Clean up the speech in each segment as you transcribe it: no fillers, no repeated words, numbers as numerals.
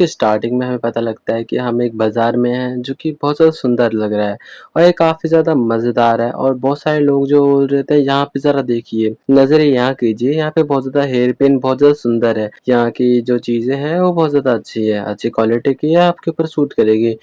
की स्टार्टिंग में हमें पता लगता है कि हम एक बाज़ार में हैं जो कि बहुत ज़्यादा सुंदर लग रहा है और ये काफ़ी ज़्यादा मज़ेदार है और बहुत सारे लोग जो बोल रहे थे यहाँ पे ज़रा देखिए, नज़र यहाँ कीजिए, यहाँ पे बहुत ज़्यादा हेयर पिन बहुत ज़्यादा सुंदर है। यहाँ की जो चीज़ें हैं वो बहुत ज़्यादा अच्छी है, अच्छी क्वालिटी की है, आपके ऊपर सूट करेगी।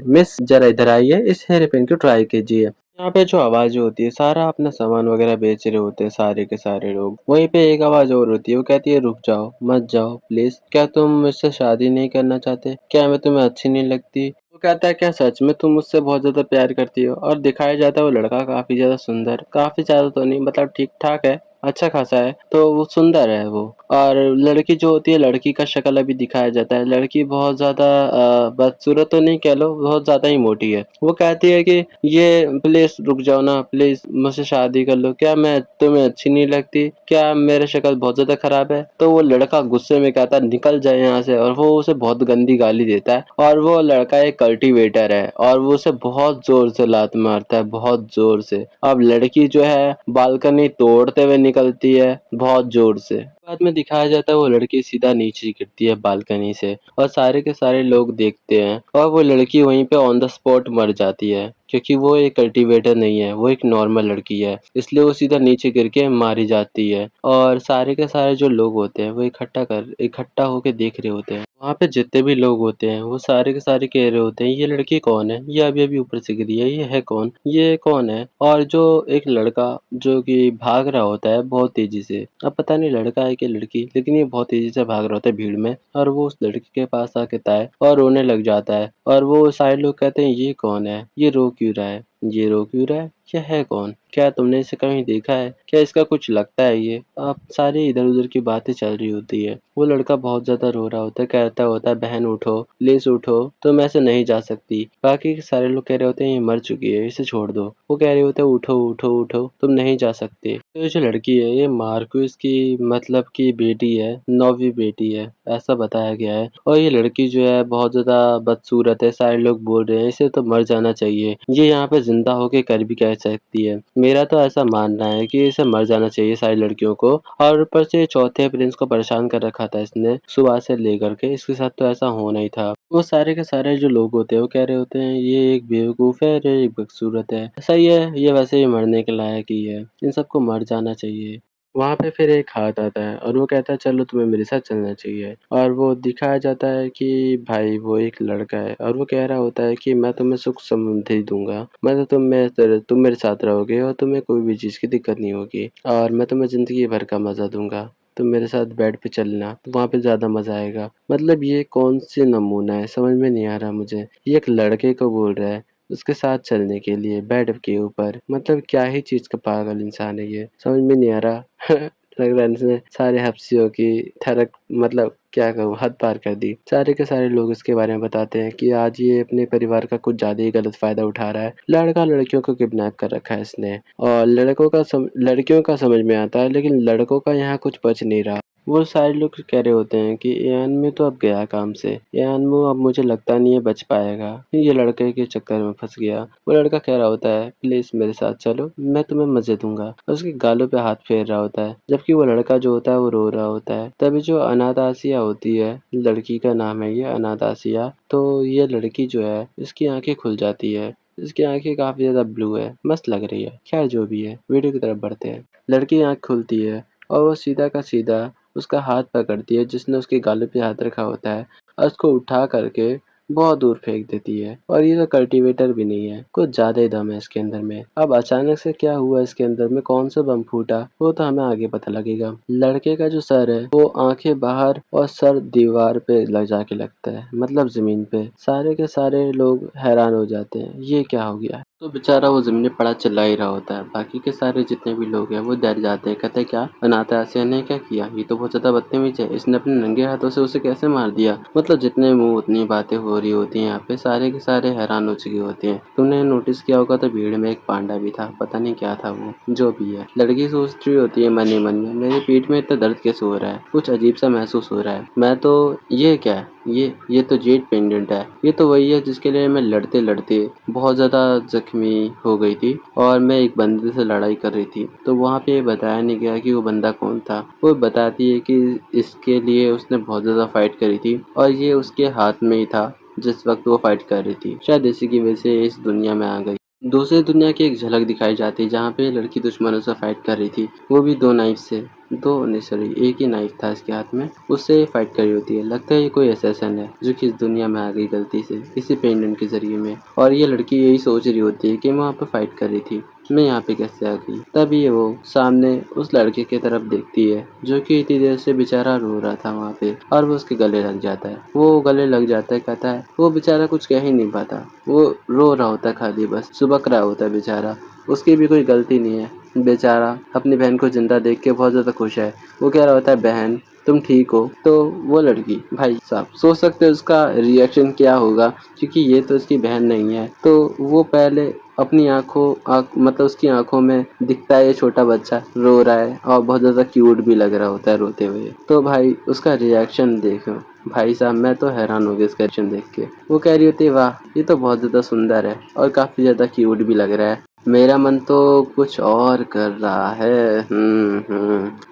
मिस ज़रा इधर आइए, इस हेयर पिन को ट्राई कीजिए। यहाँ पे जो आवाज़ होती है, सारा अपना सामान वगैरह बेच रहे होते हैं सारे के सारे लोग। वहीं पे एक आवाज़ और होती है, वो कहती है रुक जाओ, मत जाओ प्लीज़। क्या तुम मुझसे शादी नहीं करना चाहते? क्या मैं तुम्हें अच्छी नहीं लगती? वो कहता है क्या सच में तुम मुझसे बहुत ज़्यादा प्यार करती हो? और दिखाया जाता है वो लड़का काफ़ी ज़्यादा सुंदर, काफ़ी ज़्यादा तो नहीं मतलब ठीक-ठाक है, अच्छा खासा है, तो वो सुंदर है वो। और लड़की जो होती है, लड़की का शक्ल अभी दिखाया जाता है। लड़की बहुत ज़्यादा बदसूरत तो नहीं कह लो, बहुत ज़्यादा ही मोटी है। वो कहती है कि ये प्लीज़ रुक जाओ ना, प्लीज़ मुझसे शादी कर लो। क्या मैं तुम्हें अच्छी नहीं लगती? क्या मेरी शक्ल बहुत ज़्यादा खराब है? तो वो लड़का गुस्से में कहता है निकल जा यहाँ से, और वो उसे बहुत गंदी गाली देता है। और वो लड़का एक कल्टीवेटर है और वो उसे बहुत ज़ोर से लात मारता है, बहुत ज़ोर से। अब लड़की जो है बालकनी तोड़ते हुए निकलती है बहुत ज़ोर से। बाद में दिखाया जाता है वो लड़की सीधा नीचे गिरती है बालकनी से और सारे के सारे लोग देखते हैं और वो लड़की वहीं पे ऑन द स्पॉट मर जाती है, क्योंकि वो एक कल्टीवेटर नहीं है, वो एक नॉर्मल लड़की है, इसलिए वो सीधा नीचे गिर के मारी जाती है। और सारे के सारे जो लोग होते हैं वो इकट्ठा होके देख रहे होते हैं। वहाँ पे जितने भी लोग होते हैं वो सारे के सारे कह रहे होते हैं ये लड़की कौन है, ये अभी अभी ऊपर से गिरी है, ये है कौन, ये कौन है। और जो एक लड़का जो कि भाग रहा होता है बहुत तेजी से, अब पता नहीं लड़का है कि लड़की, लेकिन ये बहुत तेजी से भाग रहा होता है भीड़ में और वो उस लड़की के पास आके आता है और रोने लग जाता है। और वो सारे लोग कहते हैं ये कौन है, ये रो क्यों रहा है, ये रो क्यों रहा है, यह है कौन, क्या तुमने इसे कहीं देखा है, क्या इसका कुछ लगता है ये। अब सारी इधर उधर की बातें चल रही होती है। वो लड़का बहुत ज्यादा रो रहा होता है, कहता होता है बहन उठो प्लीज उठो, तुम ऐसे नहीं जा सकती। बाकी के सारे लोग कह रहे होते हैं ये मर चुकी है, इसे छोड़ दो। वो कह रहे होते हैं उठो उठो उठो, तुम नहीं जा सकते। तो ये जो लड़की है ये मार्क्विस की मतलब की बेटी है, 9वीं बेटी है, ऐसा बताया गया है। और ये लड़की जो है बहुत ज्यादा बदसूरत है, सारे लोग बोल रहे हैं इसे तो मर जाना चाहिए, ये यहाँ पे जिंदा होके कर भी कह सकती है। मेरा तो ऐसा मानना है कि इसे मर जाना चाहिए सारी लड़कियों को। और ऊपर से चौथे प्रिंस को परेशान कर रखा था इसने सुबह से लेकर के, इसके साथ तो ऐसा होना ही था। वो सारे के सारे जो लोग होते हैं वो कह रहे होते हैं ये एक बेवकूफ है, ये एक बदसूरत है, सही है ये वैसे ही मरने के लायक ही है, इन सबको मर जाना चाहिए। वहाँ पे फिर एक हाथ आता है और वो कहता है चलो तुम्हें मेरे साथ चलना चाहिए। और वो दिखाया जाता है कि भाई वो एक लड़का है और वो कह रहा होता है कि मैं तुम्हें सुख समृद्धि दूंगा, मैं तो तुम मेरे साथ रहोगे और तुम्हें कोई भी चीज़ की दिक्कत नहीं होगी और मैं तुम्हें ज़िंदगी भर का मज़ा दूंगा। तुम मेरे साथ बेड पे चलना, तो वहाँ पे ज़्यादा मज़ा आएगा। मतलब ये कौन सी नमूना है, समझ में नहीं आ रहा मुझे। ये एक लड़के को बोल रहा है उसके साथ चलने के लिए बेड के ऊपर, मतलब क्या ही चीज़ का पागल इंसान है ये, समझ में नहीं आ रहा। लग रहा है इसने सारे हफ्सियों की ठरक मतलब क्या कहूँ हद पार कर दी। सारे के सारे लोग इसके बारे में बताते हैं कि आज ये अपने परिवार का कुछ ज़्यादा ही गलत फ़ायदा उठा रहा है। लड़का लड़कियों को किडनैप कर रखा है इसने और लड़कियों का समझ में आता है, लेकिन लड़कों का यहाँ कुछ बच नहीं रहा। वो सारे लोग कह रहे होते हैं कि एआनमू तो अब गया काम से, एआनमू अब मुझे लगता नहीं है बच पाएगा, ये लड़के के चक्कर में फंस गया। वो लड़का कह रहा होता है प्लीज मेरे साथ चलो, मैं तुम्हें मजे दूंगा, और उसके गालों पे हाथ फेर रहा होता है, जबकि वो लड़का जो होता है वो रो रहा होता है। तभी जो अनाथ आसिया होती है, लड़की का नाम है ये अनाथ आसिया, तो ये लड़की जो है इसकी आंखें खुल जाती है। इसकी आंखें काफी ज्यादा ब्लू है, मस्त लग रही है। खैर जो भी है, वीडियो की तरफ बढ़ते हैं। लड़की की आंख खुलती है और वो सीधा का सीधा उसका हाथ पकड़ती है जिसने उसके गाले पे हाथ रखा होता है और उसको उठा करके बहुत दूर फेंक देती है। और ये तो कल्टीवेटर भी नहीं है, कुछ ज्यादा ही दम है इसके अंदर में। अब अचानक से क्या हुआ इसके अंदर में, कौन सा बम फूटा, वो तो हमें आगे पता लगेगा। लड़के का जो सर है वो आंखें बाहर और सर दीवार पे लग जाके लगता है, मतलब जमीन पे। सारे के सारे लोग हैरान हो जाते हैं ये क्या हो गया। तो बेचारा वो जमीन पे पड़ा चिल्ला ही रहा होता है। बाकी के सारे जितने भी लोग हैं वो डर जाते हैं, कहते हैं क्या अनाथ आसिया ने क्या किया, ये तो बहुत ज्यादा बदतमीज है, इसने अपने नंगे हाथों से उसे कैसे मार दिया। मतलब जितने मुंह उतनी बातें हो रही होती हैं यहाँ पे, सारे के सारे हैरान हो चुके होते हैं। तुमने नोटिस किया होगा तो भीड़ में एक पांडा भी था, पता नहीं क्या था वो, जो भी है। लड़की सोच रही होती है मन ही मन में मेरी पीठ में इतना दर्द कैसे हो रहा है, कुछ अजीब सा महसूस हो रहा है, मैं तो ये क्या है, ये तो जेड पेंडेंट है। ये तो वही है जिसके लिए मैं लड़ते-लड़ते बहुत ज़्यादा ज़ख्मी हो गई थी और मैं एक बंदे से लड़ाई कर रही थी। तो वहाँ पे ये बताया नहीं गया कि वो बंदा कौन था। वो बताती है कि इसके लिए उसने बहुत ज़्यादा फाइट करी थी और ये उसके हाथ में ही था जिस वक़्त वो फाइट कर रही थी। शायद इसी की वजह से इस दुनिया में आ गई। दूसरी दुनिया की एक झलक दिखाई जाती है जहाँ पे लड़की दुश्मनों से फाइट कर रही थी। वो भी 2 नाइफ से। 2 नहीं सॉरी 1 ही नाइफ था इसके हाथ में। उससे फाइट कर रही होती है। लगता है ये कोई असैसिन है जो कि इस दुनिया में आ गई गलती से इसी पेंडेंट के ज़रिए में। और ये लड़की यही सोच रही होती है कि मैं वहाँ पे फाइट कर रही थी। मैं यहाँ पे कैसे आ गई? तभी वो सामने उस लड़के की तरफ देखती है जो कि इतनी देर से बेचारा रो रहा था वहाँ पे और वो उसके गले लग जाता है। वो गले लग जाता है, कहता है वो बेचारा कुछ कह ही नहीं पाता। वो रो रहा होता है खाली बस, सुबक रहा होता है बेचारा। उसकी भी कोई गलती नहीं है। बेचारा अपनी बहन को जिंदा देख के बहुत ज़्यादा खुश है। वो कह रहा होता है बहन तुम ठीक हो? तो वो लड़की भाई साहब सोच सकते हो उसका रिएक्शन क्या होगा क्योंकि ये तो उसकी बहन नहीं है। तो वो पहले अपनी मतलब उसकी आंखों में दिखता है ये छोटा बच्चा रो रहा है और बहुत ज़्यादा क्यूट भी लग रहा होता है रोते हुए। तो भाई उसका रिएक्शन देखो भाई साहब, मैं तो हैरान हो गया इसका रिएक्शन देख के। वो कह रही होती है वाह ये तो बहुत ज़्यादा सुंदर है और काफ़ी ज़्यादा क्यूट भी लग रहा है। मेरा मन तो कुछ और कर रहा है।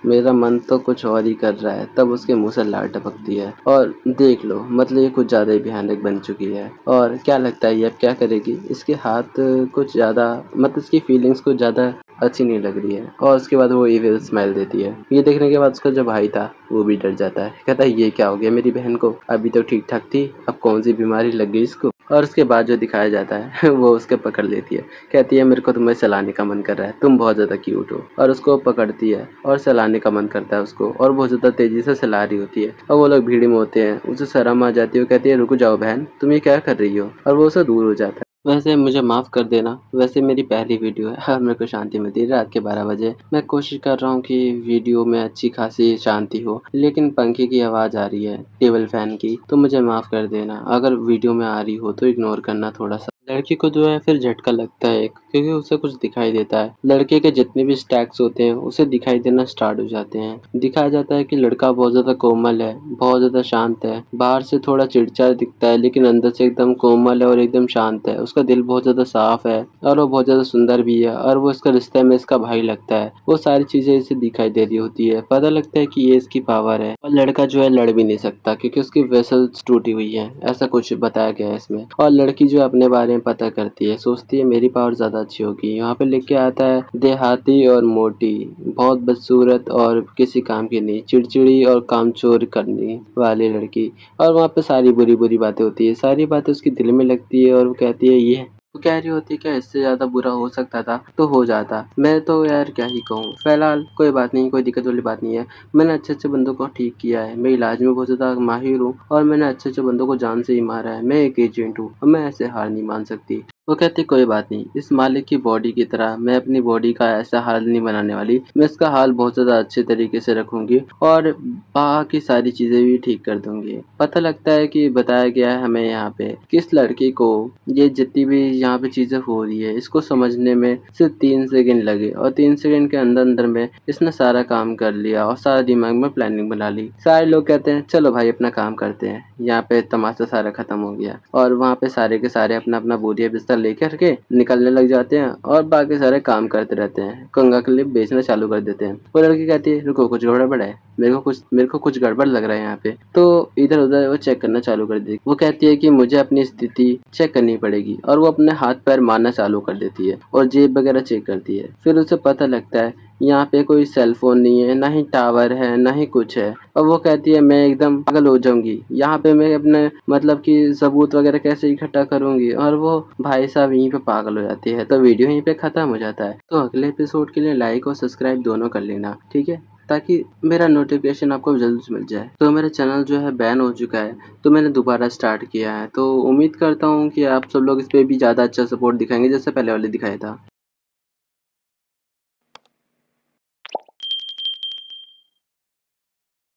मेरा मन तो कुछ और ही कर रहा है। तब उसके मुंह से लार टपकती है और देख लो मतलब ये कुछ ज़्यादा ही भयानक बन चुकी है। और क्या लगता है ये अब क्या करेगी? इसके हाथ कुछ ज़्यादा मतलब इसकी फीलिंग्स कुछ ज़्यादा अच्छी नहीं लग रही है और उसके बाद वो इविल स्माइल देती है। ये देखने के बाद उसका जो भाई था वो भी डर जाता है। कहता है ये क्या हो गया मेरी बहन को? अभी तो ठीक ठाक थी, अब कौन सी बीमारी लग गई इसको? और उसके बाद जो दिखाया जाता है वो उसके पकड़ लेती है। कहती है मेरे को तुम्हें सहलाने का मन कर रहा है, तुम बहुत ज़्यादा क्यूट हो। और उसको पकड़ती है और सहलाने का मन करता है उसको और बहुत ज़्यादा तेज़ी से सहला रही होती है। और वो लोग भीड़ में होते हैं, उसे शर्म आ जाती है। वो कहती है रुक जाओ बहन, तुम ये क्या कर रही हो? और वो उससे दूर हो जाता है। वैसे मुझे माफ़ कर देना, वैसे मेरी पहली वीडियो है और मेरे को शांति मिलती है रात के 12 बजे। मैं कोशिश कर रहा हूँ कि वीडियो में अच्छी खासी शांति हो, लेकिन पंखे की आवाज़ आ रही है, टेबल फैन की, तो मुझे माफ़ कर देना। अगर वीडियो में आ रही हो तो इग्नोर करना थोड़ा-सा। लड़की को जो है फिर झटका लगता है एक, क्योंकि उसे कुछ दिखाई देता है। लड़के के जितने भी स्टैक्स होते हैं उसे दिखाई देना स्टार्ट हो जाते हैं। दिखाया जाता है कि लड़का बहुत ज़्यादा कोमल है, बहुत ज़्यादा शांत है। बाहर से थोड़ा चिड़चिड़ा दिखता है लेकिन अंदर से एकदम कोमल है और एकदम शांत है। उसका दिल बहुत ज़्यादा साफ है और वो बहुत ज़्यादा सुंदर भी है और वो इसका रिश्ते में इसका भाई लगता है। वो सारी चीज़ें इसे दिखाई दे रही होती है। पता लगता है कि ये इसकी पावर है और लड़का जो है लड़ भी नहीं सकता क्योंकि उसकी वेसल्स टूटी हुई है, ऐसा कुछ बताया गया है इसमें। और लड़की जो है अपने बारे में पता करती है, सोचती है मेरी पावर ज़्यादा अच्छी होगी। यहाँ पे लिख के आता है देहाती और मोटी, बहुत बदसूरत और किसी काम की नहीं, चिड़चिड़ी और कामचोर करने वाली लड़की। और वहाँ पे सारी बुरी-बुरी बातें होती है, सारी बातें उसके दिल में लगती है और वो कहती है ये वो कह रही होती है क्या इससे ज़्यादा बुरा हो सकता था तो हो जाता। मैं तो यार क्या ही कहूँ। फिलहाल कोई बात नहीं, कोई दिक्कत वाली बात नहीं है। मैंने अच्छे-अच्छे बंदों को ठीक किया है, मैं इलाज में बहुत ज़्यादा माहिर हूँ और मैंने अच्छे-अच्छे बंदों को जान से ही मारा है। मैं एक एजेंट हूँ और मैं ऐसे हार नहीं मान सकती। वो कहती कोई बात नहीं, इस मालिक की बॉडी की तरह मैं अपनी बॉडी का ऐसा हाल नहीं बनाने वाली। मैं इसका हाल बहुत ज़्यादा अच्छे तरीके से रखूँगी और बाकी सारी चीज़ें भी ठीक कर दूँगी। पता लगता है कि बताया गया है हमें यहाँ पे कि इस लड़की को ये जितनी भी यहाँ पे चीज़ें हो रही है इसको समझने में सिर्फ 3 सेकंड लगे और 3 सेकंड के अंदर-अंदर में इसने सारा काम कर लिया और सारा दिमाग में प्लानिंग बना ली। सारे लोग कहते हैं चलो भाई अपना काम करते हैं। यहाँ पे तमाशा सारा खत्म हो गया और वहाँ पे सारे के सारे अपना-अपना बोरिया बिस्तर लेकर के निकलने लग जाते हैं और बाकी सारे काम करते रहते हैं। कंघा क्लिप बेचना चालू कर देते हैं। वो लड़की कहती है रुको कुछ गड़बड़ है। मेरे को कुछ गड़बड़ लग रहा है यहाँ पे। तो इधर-उधर वो चेक करना चालू कर देती। वो कहती है कि मुझे अपनी स्थिति चेक करनी पड़ेगी और वो अपने हाथ-पैर मारना चालू कर देती है और जेब वगैरह चेक करती है। फिर उसे पता लगता है यहाँ पे कोई सेल फोन नहीं है, ना ही टावर है, ना ही कुछ है। और वो कहती है मैं एकदम पागल हो जाऊँगी। यहाँ पे मैं अपने मतलब कि सबूत वगैरह कैसे इकट्ठा करूँगी? और वो भाई साहब यहीं पे पागल हो जाती है। तो वीडियो यहीं पे खत्म हो जाता है। तो अगले एपिसोड के लिए लाइक और सब्सक्राइब दोनों कर लेना, ठीक है? ताकि मेरा नोटिफिकेशन आपको जल्द से मिल जाए। तो मेरा चैनल जो है बैन हो चुका है, तो मैंने दोबारा स्टार्ट किया है। तो उम्मीद करता हूँ कि आप सब लोग इस पे भी ज़्यादा अच्छा सपोर्ट दिखाएँगे जैसे पहले वाले दिखाया था।